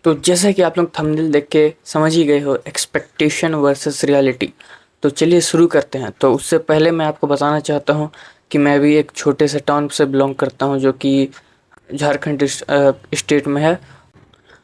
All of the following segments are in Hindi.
तो जैसा कि आप लोग थंबनेल देख के समझ ही गए हो, एक्सपेक्टेशन वर्सेस रियलिटी। तो चलिए शुरू करते हैं। तो उससे पहले मैं आपको बताना चाहता हूँ कि मैं भी एक छोटे से टाउन से बिलोंग करता हूँ जो कि झारखंड स्टेट में है।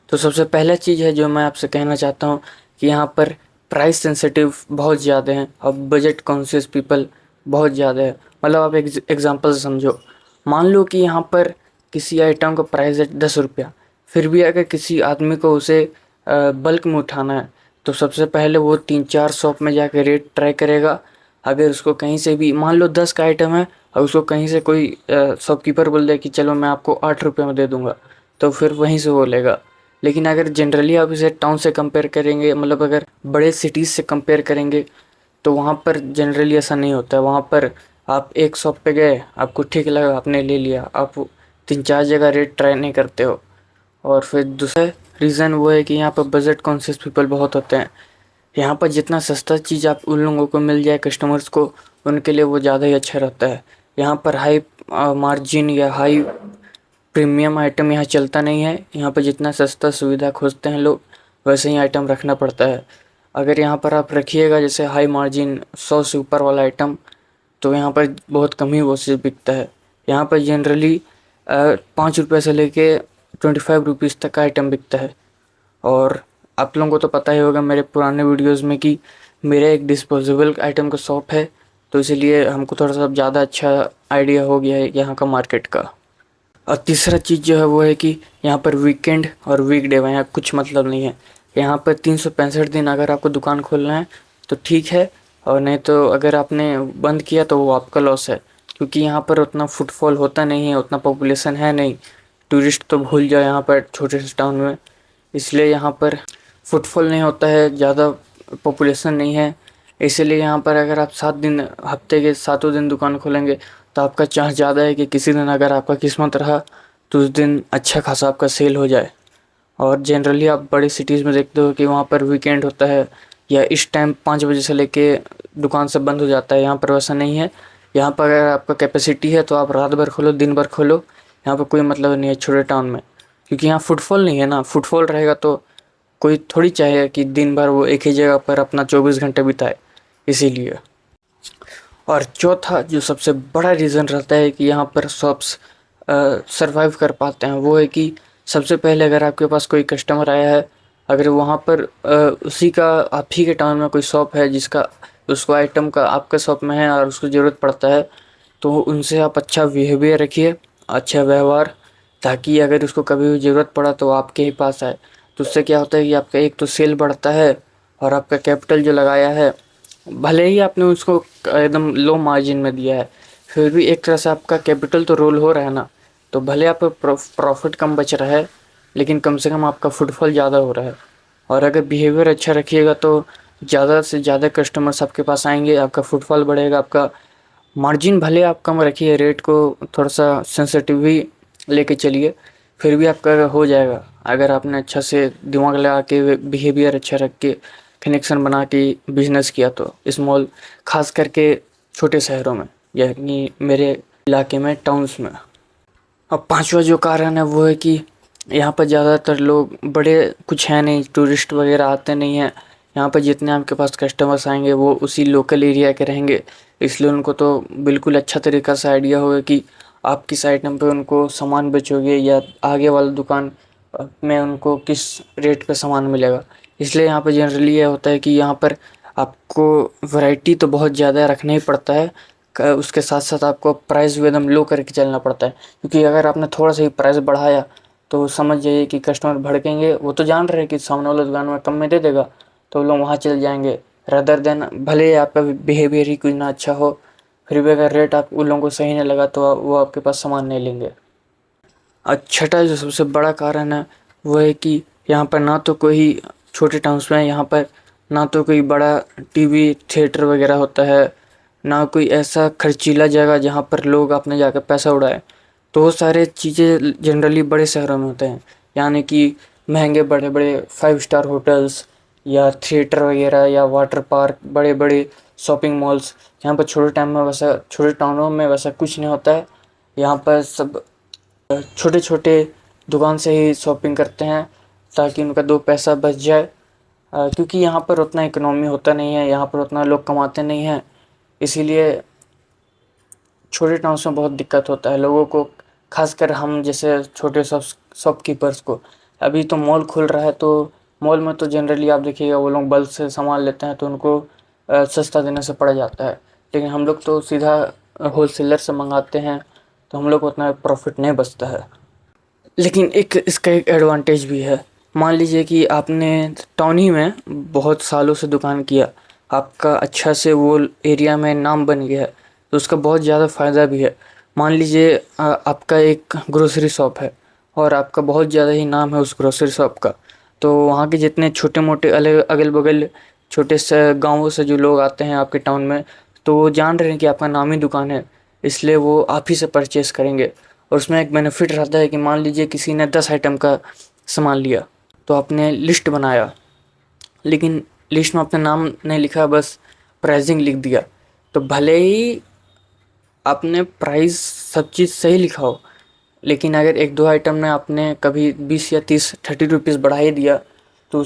तो सबसे पहला चीज़ है जो मैं आपसे कहना चाहता हूँ कि यहाँ पर प्राइस सेंसिटिव बहुत ज़्यादा हैं और बजट कॉन्शियस पीपल बहुत ज़्यादा है। मतलब आप एक एग्जांपल से समझो। मान लो कि यहाँ पर किसी आइटम का प्राइस है 10 रुपया। फिर भी अगर किसी आदमी को उसे बल्क में उठाना है तो सबसे पहले वो 3-4 शॉप में जाकर रेट ट्राई करेगा। अगर उसको कहीं से भी मान लो 10 का आइटम है और उसको कहीं से कोई शॉपकीपर बोल दे कि चलो मैं आपको 8 रुपये में दे दूंगा, तो फिर वहीं से वो लेगा। लेकिन अगर जनरली आप इसे टाउन से कंपेयर करेंगे, मतलब अगर बड़े सिटीज़ से कंपेयर करेंगे, तो वहाँ पर जनरली ऐसा नहीं होता है। वहाँ पर आप एक शॉप पे गए, आपको ठीक लगा, आपने ले लिया। आप 3-4 जगह रेट ट्राई नहीं करते हो। और फिर दूसरा रीज़न वो है कि यहाँ पर बजट कॉन्शियस पीपल बहुत होते हैं। यहाँ पर जितना सस्ता चीज़ आप उन लोगों को मिल जाए, कस्टमर्स को, उनके लिए वो ज़्यादा ही अच्छा रहता है। यहाँ पर हाई मार्जिन या हाई प्रीमियम आइटम यहाँ चलता नहीं है। यहाँ पर जितना सस्ता सुविधा खोजते हैं लोग, वैसे ही आइटम रखना पड़ता है। अगर यहाँ पर आप रखिएगा जैसे हाई मार्जिन 100 से ऊपर वाला आइटम, तो यहाँ पर बहुत कम ही वो चीज़ बिकता है। यहाँ पर जनरली 5 रुपये से लेके 25 रुपीज़ तक का आइटम बिकता है। और आप लोगों को तो पता ही होगा मेरे पुराने वीडियोस में कि मेरा एक डिस्पोजेबल आइटम का शॉप है, तो इसीलिए हमको थोड़ा सा ज़्यादा अच्छा आइडिया हो गया है यहाँ का मार्केट का। और तीसरा चीज़ जो है वो है कि यहाँ पर वीकेंड और वीकडे में यहाँ कुछ मतलब नहीं है। यहाँ पर 365 दिन अगर आपको दुकान खोलना है तो ठीक है, और नहीं तो अगर आपने बंद किया तो वो आपका लॉस है। क्योंकि यहाँ पर उतना फुटफॉल होता नहीं है, उतना पॉपुलेशन है नहीं। टूरिस्ट तो भूल जाओ यहाँ पर छोटे से टाउन में। इसलिए यहाँ पर फुटफॉल नहीं होता है, ज़्यादा पॉपुलेशन नहीं है। इसीलिए यहाँ पर अगर आप 7 दिन, हफ्ते के 7 दिन दुकान खोलेंगे तो आपका चांस ज़्यादा है कि किसी दिन अगर आपका किस्मत रहा तो उस दिन अच्छा खासा आपका सेल हो जाए। और जनरली आप बड़े सिटीज़ में देखते हो कि वहाँ पर वीकेंड होता है या इस टाइम 5 बजे से लेके दुकान सब बंद हो जाता है। यहाँ पर वैसा नहीं है। यहाँ पर अगर आपका कैपेसिटी है तो आप रात भर खोलो, दिन भर खोलो, यहाँ पर कोई मतलब नहीं है छोटे टाउन में। क्योंकि यहाँ फुटफॉल नहीं है ना। फुटफॉल रहेगा तो कोई थोड़ी चाहे कि दिन भर वो एक ही जगह पर अपना 24 घंटे बिताए, इसीलिए। और चौथा जो सबसे बड़ा रीज़न रहता है कि यहाँ पर शॉप्स सरवाइव कर पाते हैं, वो है कि सबसे पहले अगर आपके पास कोई कस्टमर आया है, अगर वहाँ पर उसी का आप ही के टाउन में कोई शॉप है जिसका उसको आइटम का आपका शॉप में है और उसको ज़रूरत पड़ता है, तो उनसे आप अच्छा बिहेवियर रखिए, अच्छा व्यवहार, ताकि अगर उसको कभी भी ज़रूरत पड़ा तो आपके ही पास आए। तो उससे क्या होता है कि आपका एक तो सेल बढ़ता है, और आपका कैपिटल जो लगाया है, भले ही आपने उसको एकदम लो मार्जिन में दिया है, फिर भी एक तरह से आपका कैपिटल तो रोल हो रहा है ना। तो भले आप प्रॉफिट कम बच रहा है, लेकिन कम से कम आपका फुटफॉल ज़्यादा हो रहा है। और अगर बिहेवियर अच्छा रखिएगा तो ज़्यादा से ज़्यादा कस्टमर्स आपके पास आएंगे, आपका फुटफॉल बढ़ेगा। आपका मार्जिन भले आप कम रखिए, रेट को थोड़ा सा सेंसिटिव ही लेके चलिए, फिर भी आपका हो जाएगा। अगर आपने अच्छा से दिमाग लगा के, बिहेवियर अच्छा रख के, कनेक्शन बना के बिजनेस किया, तो स्मॉल, खास करके छोटे शहरों में, यानी मेरे इलाके में, टाउन्स में। अब पांचवा जो कारण है वो है कि यहाँ पर ज़्यादातर लोग बड़े कुछ है नहीं, टूरिस्ट वगैरह आते नहीं हैं। यहाँ पर जितने आपके पास कस्टमर्स आएंगे वो उसी लोकल एरिया के रहेंगे, इसलिए उनको तो बिल्कुल अच्छा तरीक़ा से आइडिया होगा कि आप किस आइटम पे उनको सामान बेचोगे या आगे वाला दुकान में उनको किस रेट पे सामान मिलेगा। इसलिए यहाँ पर जनरली ये होता है कि यहाँ पर आपको वैरायटी तो बहुत ज़्यादा रखना ही पड़ता है, उसके साथ साथ आपको प्राइस भी एकदम लो करके चलना पड़ता है। क्योंकि अगर आपने थोड़ा सा ही प्राइस बढ़ाया तो समझ जाइए कि कस्टमर भड़केंगे। वो तो जान रहे हैं कि सामने वाला दुकान में कम में दे देगा, तो लोग वहाँ चले जाएंगे। रदर देन भले ही आपका बिहेवियर ही कुछ ना अच्छा हो, फिर भी अगर रेट आप उन लोगों को सही नहीं लगा तो वो आपके पास सामान नहीं लेंगे। और छठा जो सबसे बड़ा कारण है वो है कि यहाँ पर ना तो कोई, छोटे टाउन्स में यहाँ पर ना तो कोई बड़ा टीवी थिएटर वगैरह होता है, ना कोई ऐसा खर्चीला जगह जहाँ पर लोग अपने जाकर पैसा उड़ाए। तो वो सारे चीज़ें जनरली बड़े शहरों में होते हैं, यानी कि महंगे बड़े बड़े 5 स्टार होटल्स या थिएटर वगैरह या वाटर पार्क, बड़े बड़े शॉपिंग मॉल्स। यहाँ पर छोटे टाउन में वैसा, छोटे टाउनों में वैसा कुछ नहीं होता है। यहाँ पर सब छोटे छोटे दुकान से ही शॉपिंग करते हैं। ताकि उनका दो पैसा बच जाए। क्योंकि यहाँ पर उतना इकोनॉमी होता नहीं है, यहाँ पर उतना लोग कमाते नहीं हैं, इसीलिए छोटे टाउन्स में बहुत दिक्कत होता है लोगों को, खासकर हम जैसे छोटे शॉपकीपर्स को। अभी तो मॉल खुल रहा है, तो मॉल में तो जनरली आप देखिएगा वो लोग बल्क से सामान लेते हैं तो उनको सस्ता देने से पड़ जाता है, लेकिन हम लोग तो सीधा होलसेलर से मंगाते हैं, तो हम लोग को उतना प्रॉफिट नहीं बचता है। लेकिन एक इसका एक एडवांटेज भी है। मान लीजिए कि आपने टाउन ही में बहुत सालों से दुकान किया, आपका अच्छा से वो एरिया में नाम बन गया है, तो उसका बहुत ज़्यादा फ़ायदा भी है। मान लीजिए आपका एक ग्रोसरी शॉप है और आपका बहुत ज़्यादा ही नाम है उस ग्रोसरी शॉप का, तो वहाँ के जितने छोटे मोटे अगल बगल छोटे से गाँवों से जो लोग आते हैं आपके टाउन में, तो वो जान रहे हैं कि आपका नामी दुकान है, इसलिए वो आप ही से परचेस करेंगे। और उसमें एक बेनिफिट रहता है कि मान लीजिए किसी ने 10 आइटम का सामान लिया, तो आपने लिस्ट बनाया, लेकिन लिस्ट में अपना नाम नहीं लिखा, बस प्राइसिंग लिख दिया, तो भले ही आपने प्राइस सब चीज़ सही लिखा हो, लेकिन अगर एक दो आइटम में आपने कभी 20 या 30 रुपीज़ बढ़ा ही दिया, तो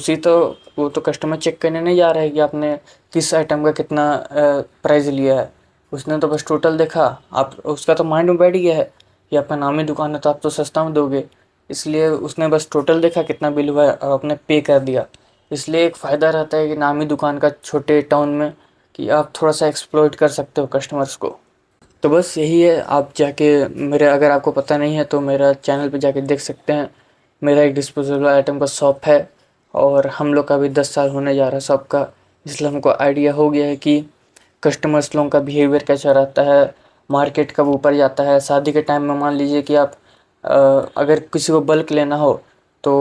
वो तो कस्टमर चेक करने नहीं जा रहा है कि आपने किस आइटम का कितना प्राइस लिया है। उसने तो बस टोटल देखा, आप उसका तो माइंड में बैठ गया है कि आपका नामी दुकान है तो आप तो सस्ता में दोगे, इसलिए उसने बस टोटल देखा कितना बिल हुआ है और आपने पे कर दिया। इसलिए एक फ़ायदा रहता है कि नामी दुकान का छोटे टाउन में, कि आप थोड़ा सा एक्सप्लॉइट कर सकते हो कस्टमर्स को। तो बस यही है, आप जाके मेरे, अगर आपको पता नहीं है तो मेरा चैनल पे जाके देख सकते हैं। मेरा एक डिस्पोजेबल आइटम का शॉप है और हम लोग का भी 10 साल होने जा रहा है शॉप का, इसलिए हमको आइडिया हो गया है कि कस्टमर्स लोगों का बिहेवियर कैसा रहता है, मार्केट कब ऊपर जाता है। शादी के टाइम में मान लीजिए कि आप अगर किसी को बल्क लेना हो तो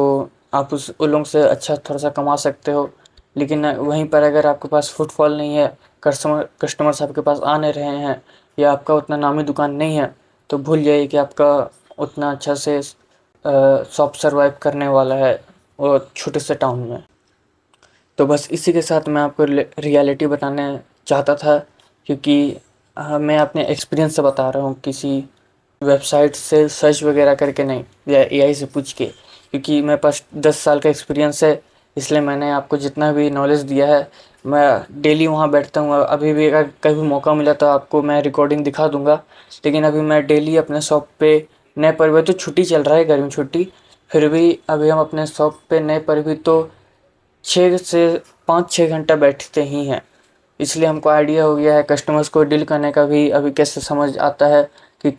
आप उन लोगों से अच्छा थोड़ा सा कमा सकते हो, लेकिन वहीं पर अगर आपके पास फुटफॉल नहीं है, कस्टमर्स आपके पास आ नहीं रहे हैं, या आपका उतना नामी दुकान नहीं है, तो भूल जाइए कि आपका उतना अच्छा से शॉप सर्वाइव करने वाला है वो छोटे से टाउन में। तो बस इसी के साथ मैं आपको रियलिटी बताने चाहता था, क्योंकि मैं अपने एक्सपीरियंस से बता रहा हूँ, किसी वेबसाइट से सर्च वगैरह करके नहीं, या एआई से पूछ के, क्योंकि मेरे पास 10 साल का एक्सपीरियंस है, इसलिए मैंने आपको जितना भी नॉलेज दिया है, मैं डेली वहाँ बैठता हूँ। अभी भी अगर कभी मौका मिला तो आपको मैं रिकॉर्डिंग दिखा दूँगा, लेकिन अभी मैं डेली अपने शॉप पे नए पर भी, तो छुट्टी चल रहा है गर्मी छुट्टी, फिर भी अभी हम अपने शॉप पे नए पर भी तो 6 से 5-6 घंटा बैठते ही हैं। इसलिए हमको आइडिया हो गया है कस्टमर्स को डील करने का भी, अभी कैसे समझ आता है कि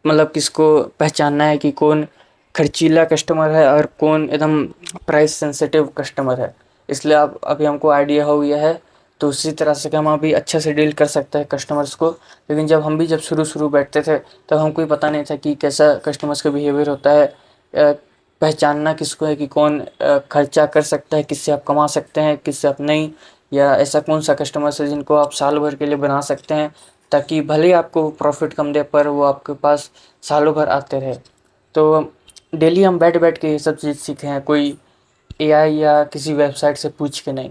मतलब किसको पहचानना है कि कौन खर्चीला कस्टमर है और कौन एकदम प्राइस सेंसिटिव कस्टमर है। इसलिए अब अभी हमको आइडिया हो गया है, तो उसी तरह से कि हम अभी अच्छे से डील कर सकते हैं कस्टमर्स को। लेकिन जब शुरू बैठते थे, तब हमको ही पता नहीं था कि कैसा कस्टमर्स का बिहेवियर होता है, पहचानना किसको है कि कौन खर्चा कर सकता है, किससे आप कमा सकते हैं, किससे आप नहीं, या ऐसा कौन सा कस्टमर्स है जिनको आप साल भर के लिए बना सकते हैं, ताकि भले ही आपको प्रॉफिट कम दे पर वो आपके पास सालों भर आते रहे। तो डेली हम बैठ बैठ के ये सब चीज़ सीखे हैं, कोई एआई या किसी वेबसाइट से पूछ के नहीं।